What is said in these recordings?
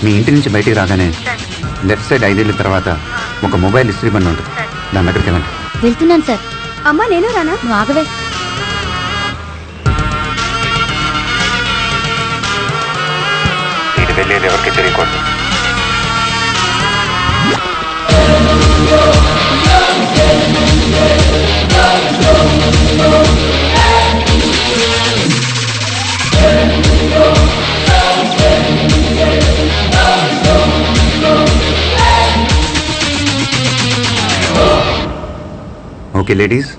మీ ఇంటి నుంచి బయటికి రాగానే లెఫ్ట్ సైడ్ 5 ఏళ్ళ తర్వాత ఒక మొబైల్ ఇస్త్రీ బండి ఉంటుంది. దాని దగ్గరికి వెళ్ళండి. వెళ్తున్నాను సార్. అమ్మా నేను రానా? నువ్వు ఆగవే. ఇది వెళ్ళేది ఎవరికి తెలియకూడదు. ఓకే లేడీస్,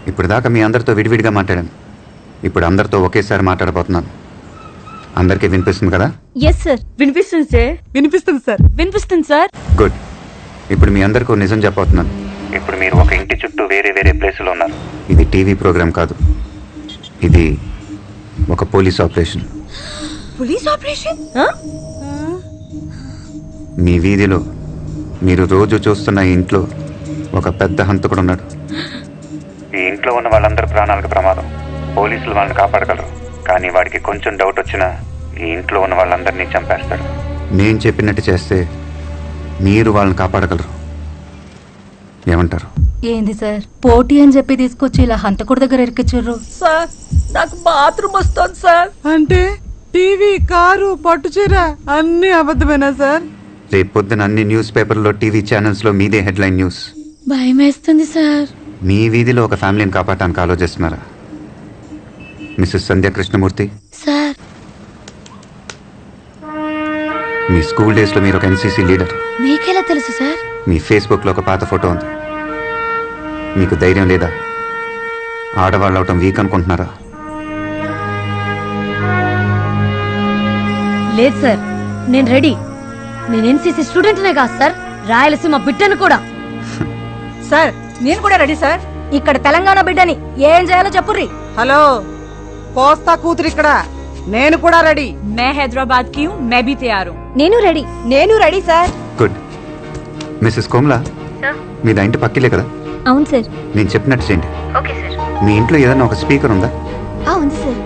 ఇప్పుడు దాకా మీ అందరితో విడివిడిగా మాట్లాడాను. ఇప్పుడు అందరితో ఒకేసారి మాట్లాడబోతున్నాను. అందరికీ వినిపిస్తుంది కదా? Yes sir. వినిపిస్తుంది సార్. వినిపిస్తుంది సార్. వినిపిస్తుంది సార్. గుడ్. ఇప్పుడు మీ అందరికీ నిజం చెప్పబోతున్నాను. ఇప్పుడు మీరు ఒక ఇంటి చుట్టూ వేరే వేరే ప్లేసులో ఉన్నారు. ఇది టీవీ ప్రోగ్రాం కాదు, ఇది ఒక పోలీస్ ఆపరేషన్. Police operation? మీ వీధిలో మీరు రోజు చూస్తున్న ఈ ఇంట్లో ఒక పెద్ద హంతకుడు ఉన్నాడు. ఈ ఇంట్లో ఉన్న వాళ్ళందరి ప్రాణాలకు ప్రమాదం. పోలీసులు వాళ్ళని కాపాడగలరు, కానీ వాడికి కొంచెం డౌట్ వచ్చినా ఈ ఇంట్లో ఉన్న వాళ్ళందరినీ చంపేస్తాడు. నేను చెప్పినట్టు చేస్తే మీరు వాళ్ళని కాపాడగలరు. ఏమంటారు? ఏంది సార్, పోటీ అని చెప్పి తీసుకొచ్చి ఇలా హంతకుడి దగ్గర ఇరికిచ్చారు సార్ నాకు బాత్రూమ్ వస్తుంది సార్. అంటే టీవీ, కారు, పట్టుచీర అన్ని అబద్ధమేనా సార్? రేపు పొద్దున అన్ని న్యూస్ పేపర్లో, టీవీ ఛానల్స్లో మీదే హెడ్లైన్ న్యూస్. భయం వేస్తుంది సార్. మీ వీధిలో ఒక ఫ్యామిలీని కాపాడటానికి ఆలోచిస్తున్నారా? మిస్సెస్ సంధ్య కృష్ణమూర్తి సార్. మీ స్కూల్ డేస్లో మీరు ఒక ఎన్సీసీ లీడర్. మీకెలా తెలుసు సార్? మీ ఫేస్బుక్లో ఒక పాత ఫోటో ఉంది. మీకు ధైర్యం లేదా? ఆడవాళ్ళు అవటం వీక్ అనుకుంటున్నారా? లేదు సార్, నేను రెడీ. నేను ఎన్సీసీ స్టూడెంట్నే కాదు సార్, రాయలసీమ బిడ్డను కూడా. సార్ నేను కూడా రెడీ సార్. ఇక్కడ తెలంగాణ బిడ్డని ఏం చేయాలో చెప్పుర్రి. హలో, పోస్తా కూతురు ఇక్కడ. నేను కూడా రెడీ. मैं हैदराबाद की हूँ, मैं भी तैयार हूँ. నేను రెడీ. నేను ready sir. Good. Mrs Komla, మీది ఇంటి పక్కిలే కదా? అవును సార్. నేను చెప్పినట్టు చేయండి. Okay sir. మీ ఇంట్లో ఏదైనా ఒక స్పీకర్ ఉందా? ఉంది సార్.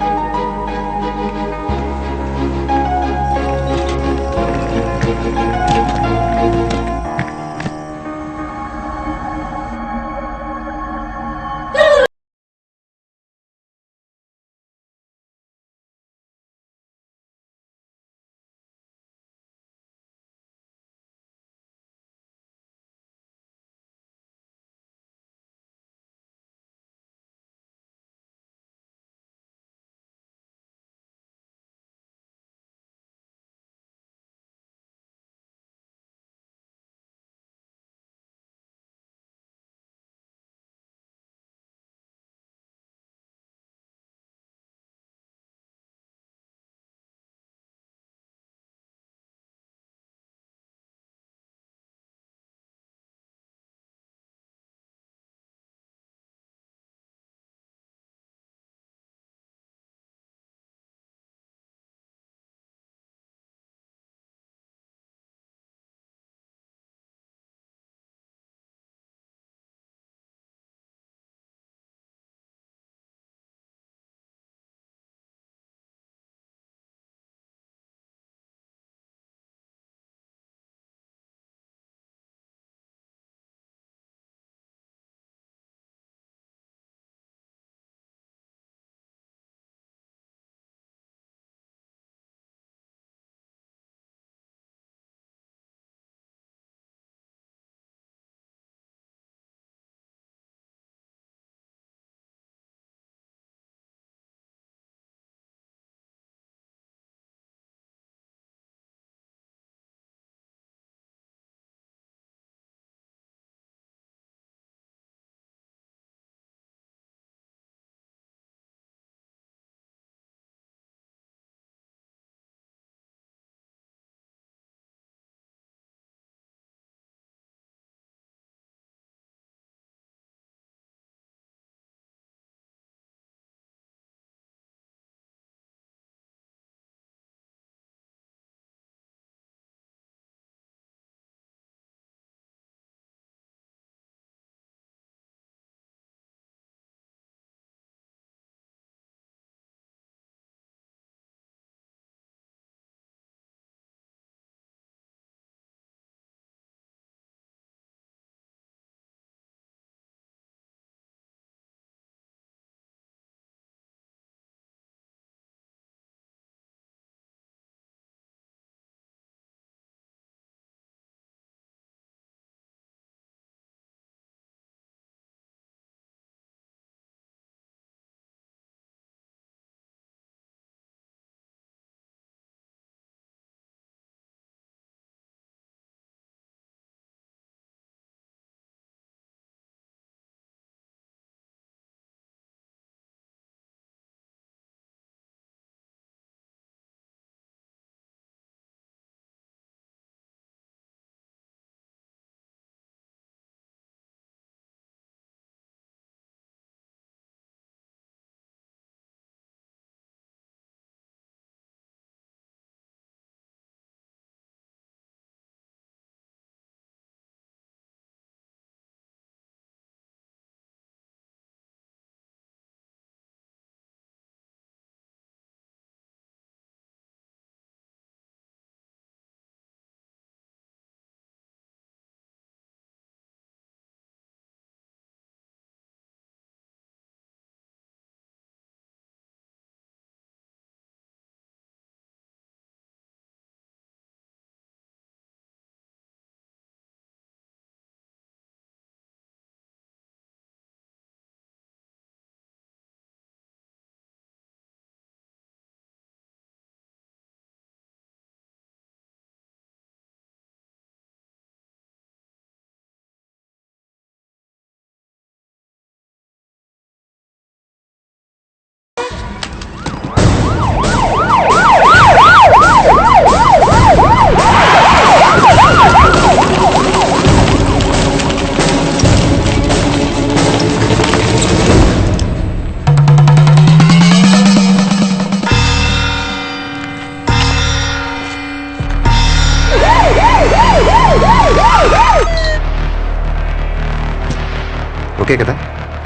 ఓకే కదా?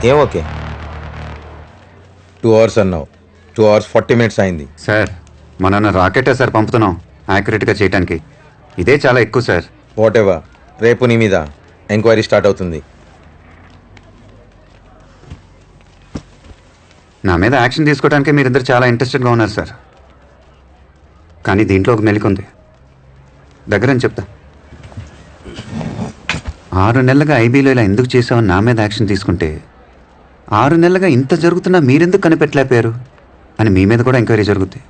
ఏం ఓకే? 2 hours అన్నావు, 2 hours 40 minutes అయింది. సార్ మన రాకెటే సార్ పంపుతున్నాం యాక్యురేట్గా చేయడానికి. ఇదే చాలా ఎక్కువ సార్. వాట్ ఎవర్, రేపు నీ మీద ఎంక్వైరీ స్టార్ట్ అవుతుంది. నా మీద యాక్షన్ తీసుకోవడానికి మీరిద్దరు చాలా ఇంట్రెస్టెడ్గా ఉన్నారు సార్. కానీ దీంట్లో ఒక మెలిక ఉంది. దగ్గరని చెప్తా. 6 నెలలుగా ఐబీలో ఇలా ఎందుకు చేసావని నా మీద యాక్షన్ తీసుకుంటే 6 నెలలుగా ఇంత జరుగుతున్నా మీరెందుకు కనిపెట్టలేకపోయారు అని మీ మీద కూడా ఎంక్వైరీ జరుగుద్ది.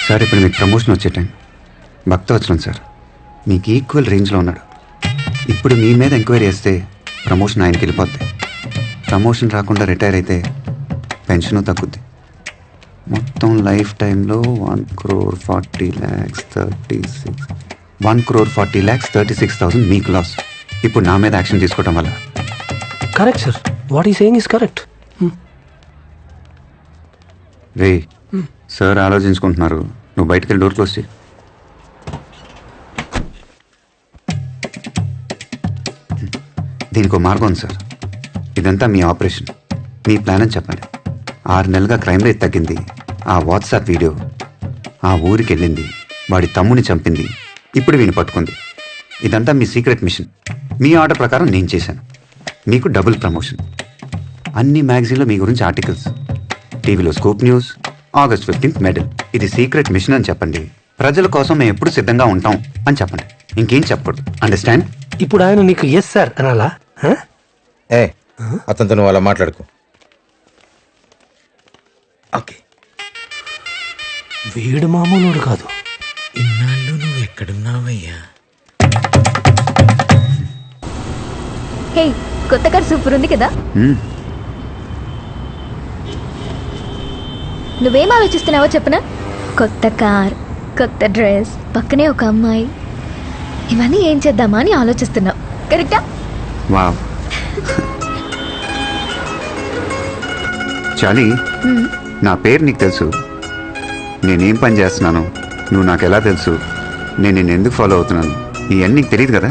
సార్ ఇప్పుడు మీకు ప్రమోషన్ వచ్చే టైం. భక్తవచనం సార్ మీకు ఈక్వల్ రేంజ్లో ఉన్నాడు. ఇప్పుడు మీ మీద ఎంక్వైరీ చేస్తే ప్రమోషన్ ఆయనకి వెళ్ళిపోద్ది. ప్రమోషన్ రాకుండా రిటైర్ అయితే పెన్షను తగ్గుద్ది. మొత్తం లైఫ్ టైంలో 1,40,36,1,40,36,000 మీకు లాస్. ఇప్పుడు నా మీద యాక్షన్ తీసుకోవడం వల్ల. Correct sir, what he saying is correct. రే సార్ ఆలోచించుకుంటున్నారు, నువ్వు బయటకు వెళ్ళి డోర్ క్లోజ్ చేయి. దీనికి ఒక మార్గం ఉంది సార్. ఇదంతా మీ ఆపరేషన్, మీ ప్లాన్ అని చెప్పండి. 6 నెలలుగా క్రైమ్ రేట్ తగ్గింది. ఆ వాట్సాప్ వీడియో ఆ ఊరికి వెళ్ళింది, వాడి తమ్ముని చంపింది, ఇప్పుడు వీని పట్టుకుంది. ఇదంతా మీ సీక్రెట్ మిషన్. మీ ఆర్డర్ ప్రకారం నేను చేశాను. మీకు డబుల్ ప్రమోషన్. అన్ని మ్యాగజైన్లో మీ గురించి ఆర్టికల్స్, టీవీలో scoop news, August 15th medal. ఇది సీక్రెట్ మిషన్ అని చెప్పండి. ప్రజల కోసం మేము ఎప్పుడు సిద్ధంగా ఉంటాం అని చెప్పండి. ఇంకేం చెప్పకూడదు. అండర్స్టాండ్? ఇప్పుడు ఆయన నీకు ఎస్ సార్ అనాలా? ఏ అతనితో నువ్వు అలా మాట్లాడుకో. ఓకే, వీడు మామూలుడు కాదు. ఇన్నాళ్ళు నువ్వు ఎక్కడున్నావయ్యా? హే, కొత్త కార్ సూపర్ ఉంది కదా. నువ్వేం ఆలోచిస్తున్నావో చెప్పనా? కొత్త కార్, కొత్త డ్రెస్, పక్కనే ఒక అమ్మాయి, ఇవన్నీ ఏం చేద్దామా అని ఆలోచిస్తున్నావు. కరెక్టా? వావ్. చాలి, నా పేరు నీకు తెలుసు, నేనేం పని చేస్తున్నాను, నువ్వు నాకు ఎలా తెలుసు, నేను నిన్ను ఎందుకు ఫాలో అవుతున్నాను, ఇవన్నీ నీకు తెలియదు కదా?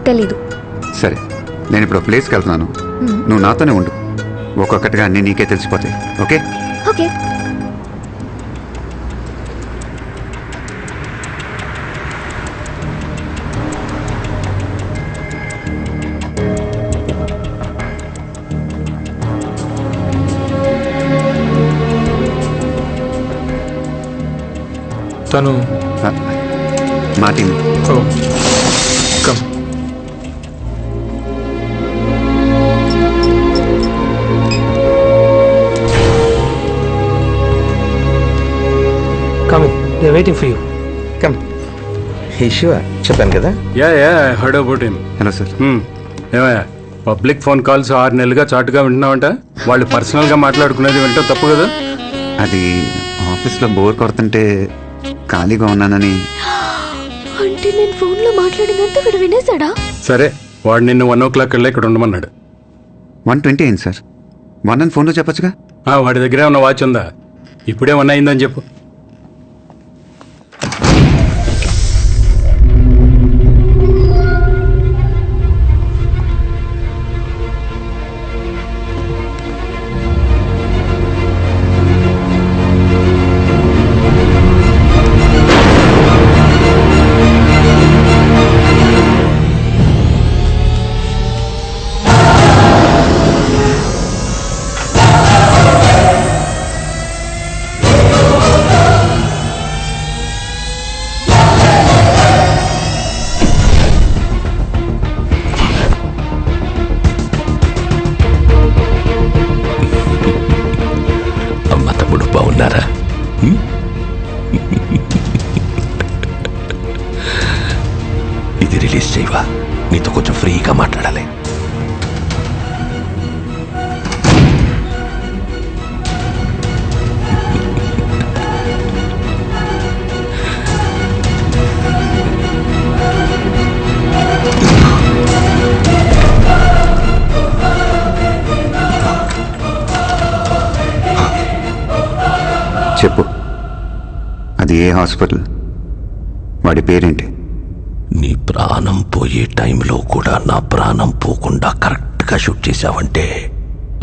తెలీదు. సరే, నేను ఇప్పుడు ప్లేస్కి వెళ్తున్నాను, నువ్వు నాతోనే ఉండు. ఒక్కొక్కటిగా అన్నీ నీకే తెలిసిపోతాయి. ఓకే? ఓకే. తను మా team. Come. Coming, they waiting for you. Come. Issue చెప్పాను కదా. Yeah I heard about him. Hello sir. ఏమయ్యా, పబ్లిక్ ఫోన్ కాల్స్ 6 నెలలుగా చాటుగా వింటున్నావంట. వాళ్ళు పర్సనల్గా మాట్లాడుకునేది వింటే తప్పు కదా? అది ఆఫీస్లో బోర్ కొడుతుంటే ఖాళీగా ఉన్నానని. అంటే నేను ఫోన్లో మాట్లాడినంత వీడు వినేశాడా? సరే, వాడు నిన్ను 1 o'clock వెళ్ళి ఇక్కడ ఉండమన్నాడు. 1:20 అయింది సార్. 1 అని ఫోన్లో చెప్పొచ్చుగా. వాడి దగ్గరే ఉన్న వాచ్ ఉందా? ఇప్పుడే 1 అయిందని చెప్పు. బాగున్నారా? ఇది రిలీజ్ చేయవా? నీతో కొంచెం ఫ్రీగా మాట్లాడాలి. చెప్పు, అది ఏ హాస్పిటల్, వాడి పేరేంటి? నీ ప్రాణం పోయే టైంలో కూడా నా ప్రాణం పోకుండా కరెక్ట్గా షూట్ చేశావంటే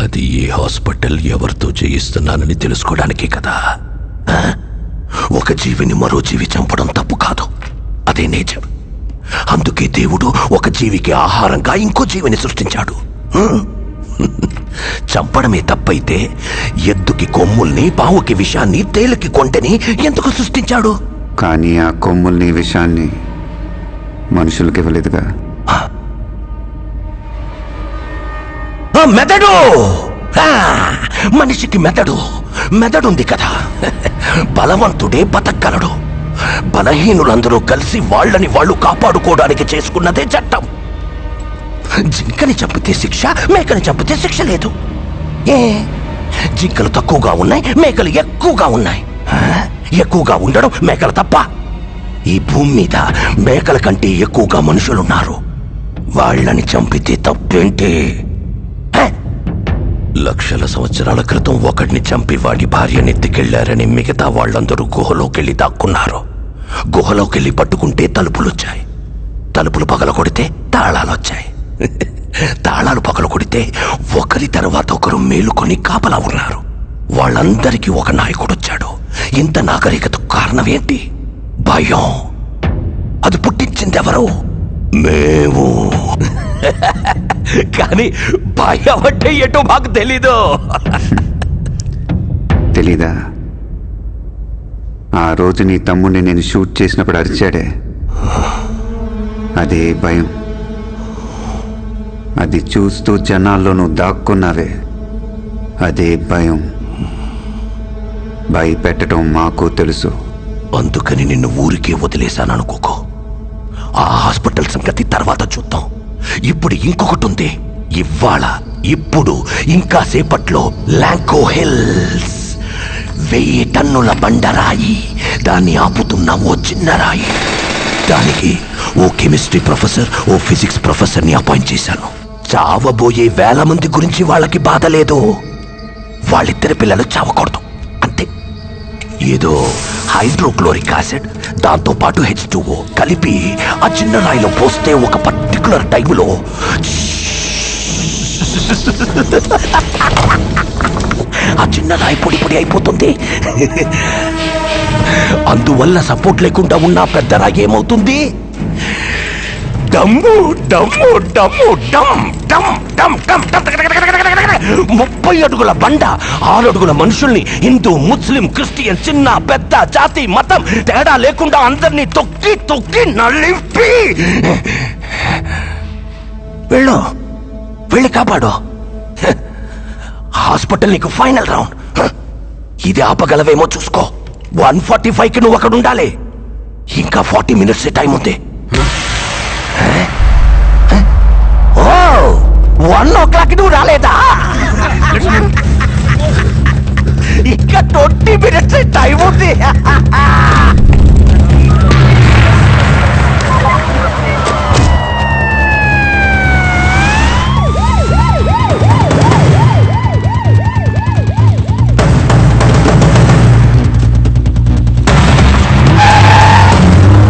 అది ఏ హాస్పిటల్ ఎవరితో చేయిస్తున్నానని తెలుసుకోవడానికే కదా. ఆ? ఒక జీవిని మరో జీవి చంపడం తప్పు కాదు, అదే నేచర్. అందుకే దేవుడు ఒక జీవికి ఆహారంగా ఇంకో జీవిని సృష్టించాడు. చంపడమే తప్పైతే ఎద్దుకి కొమ్ముల్ని, పావుకి విషాన్ని, తేలికి కొంటెని ఎందుకు సృష్టించాడు? కానీ ఆ కొమ్ముల్ని విషయాన్ని మనుషులకి ఇవ్వలేదుగా. మెదడు, మనిషికి మెదడుంది కదా. బలవంతుడే బతకగలడు. బలహీనులందరూ కలిసి వాళ్ళని వాళ్ళు కాపాడుకోవడానికి చేసుకున్నదే చట్టం. జింకని చంపితే శిక్ష, మేకని చంపితే శిక్ష లేదు. జింకలు తక్కువగా ఉన్నాయి, మేకలు ఎక్కువగా ఉన్నాయి. ఎక్కువగా ఉండడం మేకలు తప్ప? ఈ భూమి మీద మేకల కంటే ఎక్కువగా మనుషులున్నారు. వాళ్ళని చంపితే తప్పేంటి? లక్షల సంవత్సరాల క్రితం ఒకడిని చంపి వాడి భార్యనెత్తికెళ్లారని మిగతా వాళ్ళందరూ గుహలోకెళ్ళి దాక్కున్నారు. గుహలోకెళ్ళి పట్టుకుంటే తలుపులొచ్చాయి. తలుపులు పగలగొడితే తాళాలొచ్చాయి. తాళాలు పగలగొడితే ఒకరి తర్వాత ఒకరు మేలుకొని కాపలా ఉన్నారు. వాళ్ళందరికీ ఒక నాయకుడొచ్చాడు. ఇంత నాగరికతకు కారణం ఏంటి? భయం. అది పుట్టించిందెవరు? మేము. కానీ భయం అంటే ఏంటో మాకు తెలీదు. తెలీదా? ఆ రోజు నీ తమ్ముడిని నేను షూట్ చేసినప్పుడు అరిచాడే, అదే భయం. అది చూస్తూ జనాల్లో నువ్వు దాక్కున్నావే, అదే భయం. భయపెట్టడం మాకు తెలుసు. అందుకని నిన్ను ఊరికే వదిలేశాననుకోకో. ఆ హాస్పిటల్ సంగతి తర్వాత చూద్దాం. ఇప్పుడు ఇంకొకటి ఉంది. ఇప్పుడు ఇంకా సేపట్లో లాంకో హిల్స్ 1000 టన్నుల బండరాయి. దాన్ని ఆపుతున్న ఓ చిన్న రాయి. దానికి ఓ కెమిస్ట్రీ ప్రొఫెసర్, ఓ ఫిజిక్స్ ప్రొఫెసర్ని అపాయింట్ చేశాను. చావబోయే 1000 మంది గురించి వాళ్ళకి బాధ లేదు. వాళ్ళిద్దరి పిల్లలు చావకూడదు అంతే. ఏదో హైడ్రోక్లోరిక్ యాసిడ్, దాంతో పాటు H2O కలిపి ఆ చిన్న రాయిలో పోస్తే ఒక పర్టికులర్ టైంలో ఆ చిన్న రాయి పొడి పొడి అయిపోతుంది. అందువల్ల సపోర్ట్ లేకుండా ఉన్న పెద్ద రాయి ఏమవుతుంది? డమ్ము డమ్ము డమ్ము డమ్ డమ్ డమ్ డమ్ 30 అడుగుల బండ, 6 అడుగుల మనుషుల్ని, హిందూ, ముస్లిం, క్రిస్టియన్, చిన్న పెద్ద, జాతి మతం తేడా లేకుండా అందరినీ తొక్కి తొక్కి నలిపి వెళ్ళి కాపాడు. హాస్పిటల్ నీకు ఫైనల్ రౌండ్. ఇది ఆపగలవేమో చూసుకో. 1:45కి నువ్వు అక్కడ ఉండాలి. ఇంకా 40 minutes టైం ఉంది. 1 o'clock నువ్వు రాలేదా? ఇంకా 20 minutes టైం ఉంది.